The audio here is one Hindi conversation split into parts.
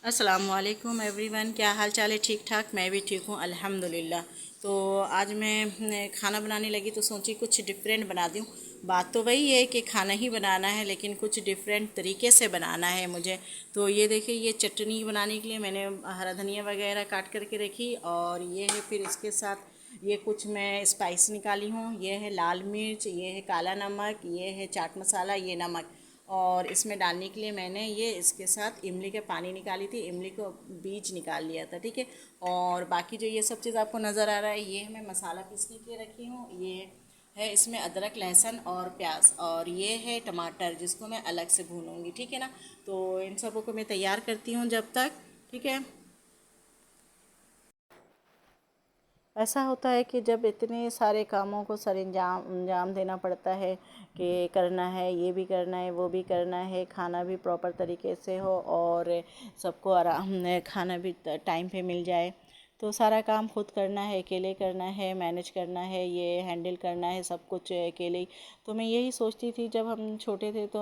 अस्सलामुअलैकुम एवरीवन, क्या हाल चाल है? ठीक ठाक, मैं भी ठीक हूँ अल्हम्दुलिल्लाह। तो आज मैं खाना बनाने लगी तो सोची कुछ डिफरेंट बना दूँ। बात तो वही है कि खाना ही बनाना है, लेकिन कुछ डिफरेंट तरीके से बनाना है मुझे। तो ये देखिए, ये चटनी बनाने के लिए मैंने हरा धनिया वगैरह काट करके रखी, और ये है फिर इसके साथ ये कुछ मैं स्पाइस निकाली हूँ। ये है लाल मिर्च, ये है काला नमक, ये है चाट मसाला, ये नमक। और इसमें डालने के लिए मैंने ये इसके साथ इमली के पानी निकाली थी, इमली को बीज निकाल लिया था, ठीक है। और बाकी जो ये सब चीज़ आपको नज़र आ रहा है, ये मैं मसाला पीसने के रखी हूँ। ये है इसमें अदरक लहसुन और प्याज, और ये है टमाटर जिसको मैं अलग से भूनूंगी, ठीक है ना। तो इन सबों को मैं तैयार करती हूँ जब तक, ठीक है। ऐसा होता है कि जब इतने सारे कामों को सर अंजाम अंजाम देना पड़ता है कि करना है, ये भी करना है, वो भी करना है, खाना भी प्रॉपर तरीके से हो और सबको आराम खाना भी टाइम पे मिल जाए। तो सारा काम खुद करना है, अकेले करना है, मैनेज करना है, ये हैंडल करना है सब कुछ अकेले ही। तो मैं यही सोचती थी, जब हम छोटे थे तो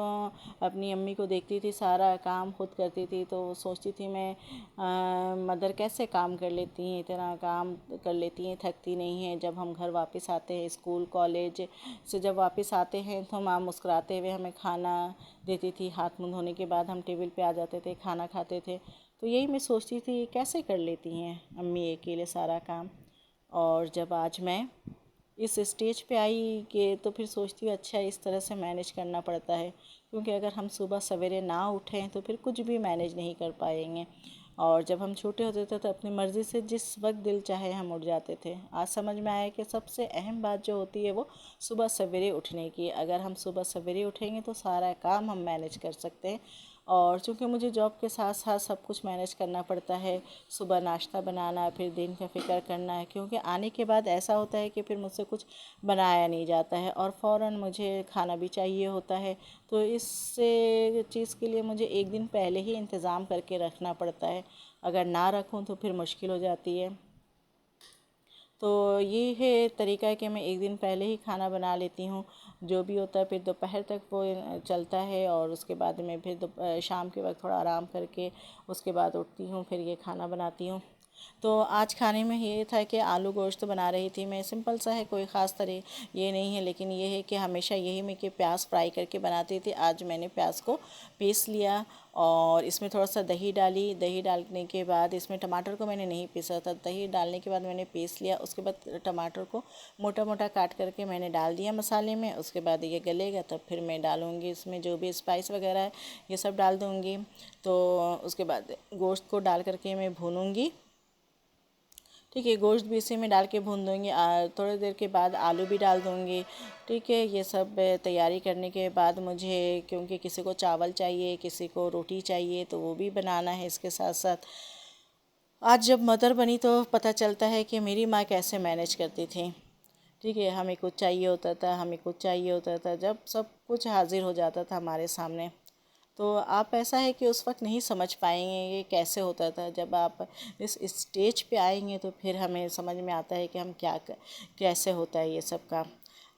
अपनी अम्मी को देखती थी सारा काम खुद करती थी, तो सोचती थी मैं मदर कैसे काम कर लेती हैं, इतना काम कर लेती हैं, थकती नहीं हैं। जब हम घर वापस आते हैं स्कूल कॉलेज से, जब वापस आते हैं तो माँ मुस्कुराते हुए हमें खाना देती थी, हाथ मुँह धोने के बाद हम टेबल पे आ जाते थे, खाना खाते थे। तो यही मैं सोचती थी कैसे कर लेती हैं अम्मी अकेले सारा काम। और जब आज मैं इस स्टेज पे आई कि तो फिर सोचती हूँ अच्छा इस तरह से मैनेज करना पड़ता है, क्योंकि अगर हम सुबह सवेरे ना उठें तो फिर कुछ भी मैनेज नहीं कर पाएंगे। और जब हम छोटे होते थे तो अपनी मर्ज़ी से जिस वक्त दिल चाहे हम उठ जाते थे। आज समझ में आया कि सबसे अहम बात जो होती है वो सुबह सवेरे उठने की। अगर हम सुबह सवेरे उठेंगे तो सारा काम हम मैनेज कर सकते हैं। और चूँकि मुझे जॉब के साथ साथ सब कुछ मैनेज करना पड़ता है, सुबह नाश्ता बनाना, फिर दिन का फ़िक्र करना है, क्योंकि आने के बाद ऐसा होता है कि फिर मुझसे कुछ बनाया नहीं जाता है और फ़ौरन मुझे खाना भी चाहिए होता है। तो इससे चीज़ के लिए मुझे एक दिन पहले ही इंतज़ाम करके रखना पड़ता है। अगर ना रखूँ तो फिर मुश्किल हो जाती है। तो ये है तरीका है कि मैं एक दिन पहले ही खाना बना लेती हूँ। जो भी होता है फिर दोपहर तक वो चलता है, और उसके बाद में फिर शाम के वक्त थोड़ा आराम करके उसके बाद उठती हूँ, फिर ये खाना बनाती हूँ। तो आज खाने में ये था कि आलू गोश्त बना रही थी मैं। सिंपल सा है, कोई ख़ास तरह ये नहीं है, लेकिन ये है कि हमेशा यही मैं कि प्याज फ्राई करके बनाती थी। आज मैंने प्याज को पीस लिया और इसमें थोड़ा सा दही डाली। दही डालने के बाद इसमें टमाटर को मैंने नहीं पीसा था, दही डालने के बाद मैंने पीस लिया। उसके बाद टमाटर को मोटा मोटा काट करके मैंने डाल दिया मसाले में। उसके बाद ये गलेगा तब फिर मैं डालूँगी इसमें जो भी स्पाइस वगैरह है, ये सब डाल दूँगी। तो उसके बाद गोश्त को डाल करके मैं भूनूँगी, ठीक है। गोश्त भी इसी में डाल के भून दूँगी। थोड़ी देर के बाद आलू भी डाल दूँगी, ठीक है। ये सब तैयारी करने के बाद मुझे, क्योंकि किसी को चावल चाहिए, किसी को रोटी चाहिए, तो वो भी बनाना है इसके साथ साथ। आज जब मदर बनी तो पता चलता है कि मेरी माँ कैसे मैनेज करती थी, ठीक है। हमें कुछ चाहिए होता था, हमें कुछ चाहिए होता था, जब सब कुछ हाजिर हो जाता था हमारे सामने। तो आप ऐसा है कि उस वक्त नहीं समझ पाएंगे ये कैसे होता था। जब आप इस स्टेज पे आएंगे तो फिर हमें समझ में आता है कि हम कैसे होता है ये सब काम।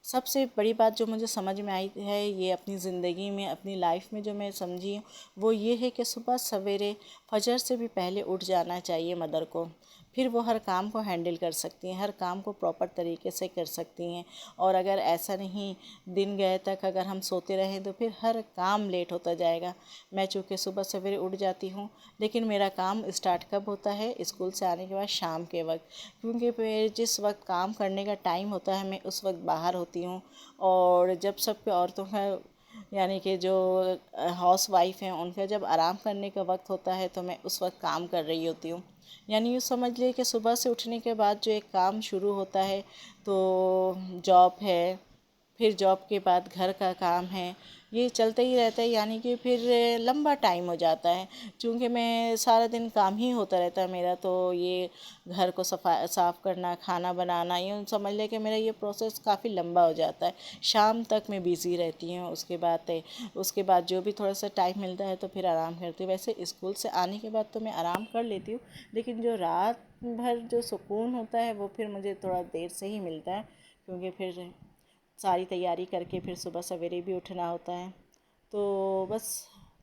सबसे बड़ी बात जो मुझे समझ में आई है ये अपनी ज़िंदगी में, अपनी लाइफ में जो मैं समझी हूँ, वो ये है कि सुबह सवेरे फजर से भी पहले उठ जाना चाहिए मदर को। फिर वो हर काम को हैंडल कर सकती हैं, हर काम को प्रॉपर तरीके से कर सकती हैं। और अगर ऐसा नहीं, दिन गए तक अगर हम सोते रहें तो फिर हर काम लेट होता जाएगा। मैं चूँकि सुबह सवेरे उठ जाती हूँ, लेकिन मेरा काम स्टार्ट कब होता है? स्कूल से आने के बाद शाम के वक्त, क्योंकि फिर जिस वक्त काम करने का टाइम होता है मैं उस वक्त बाहर होती हूँ। और जब सब पे औरतों का, यानी कि जो हाउस वाइफ हैं, उनका जब आराम करने का वक्त होता है तो मैं उस वक्त काम कर रही होती हूँ। यानी यूँ समझ लिए कि सुबह से उठने के बाद जो एक काम शुरू होता है, तो जॉब है, फिर जॉब के बाद घर का काम है, ये चलता ही रहता है। यानी कि फिर लंबा टाइम हो जाता है। चूँकि मैं सारा दिन काम ही होता रहता है मेरा, तो ये घर को साफ़ करना, खाना बनाना, यूँ समझ ले कि मेरा ये प्रोसेस काफ़ी लंबा हो जाता है। शाम तक मैं बिज़ी रहती हूँ। उसके बाद जो भी थोड़ा सा टाइम मिलता है तो फिर आराम करती हूँ। वैसे स्कूल से आने के बाद तो मैं आराम कर लेती हूँ, लेकिन जो रात भर जो सुकून होता है वो फिर मुझे थोड़ा देर से ही मिलता है, क्योंकि फिर सारी तैयारी करके फिर सुबह सवेरे भी उठना होता है। तो बस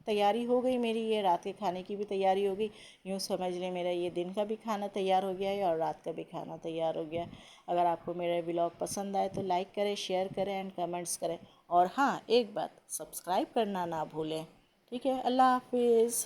तैयारी हो गई मेरी, ये रात के खाने की भी तैयारी हो गई। यूँ समझ लें मेरा ये दिन का भी खाना तैयार हो गया है और रात का भी खाना तैयार हो गया। अगर आपको मेरा व्लॉग पसंद आए तो लाइक करें, शेयर करें एंड कमेंट्स करें। और हाँ, एक बात, सब्सक्राइब करना ना भूलें। ठीक है, अल्लाह हाफिज़।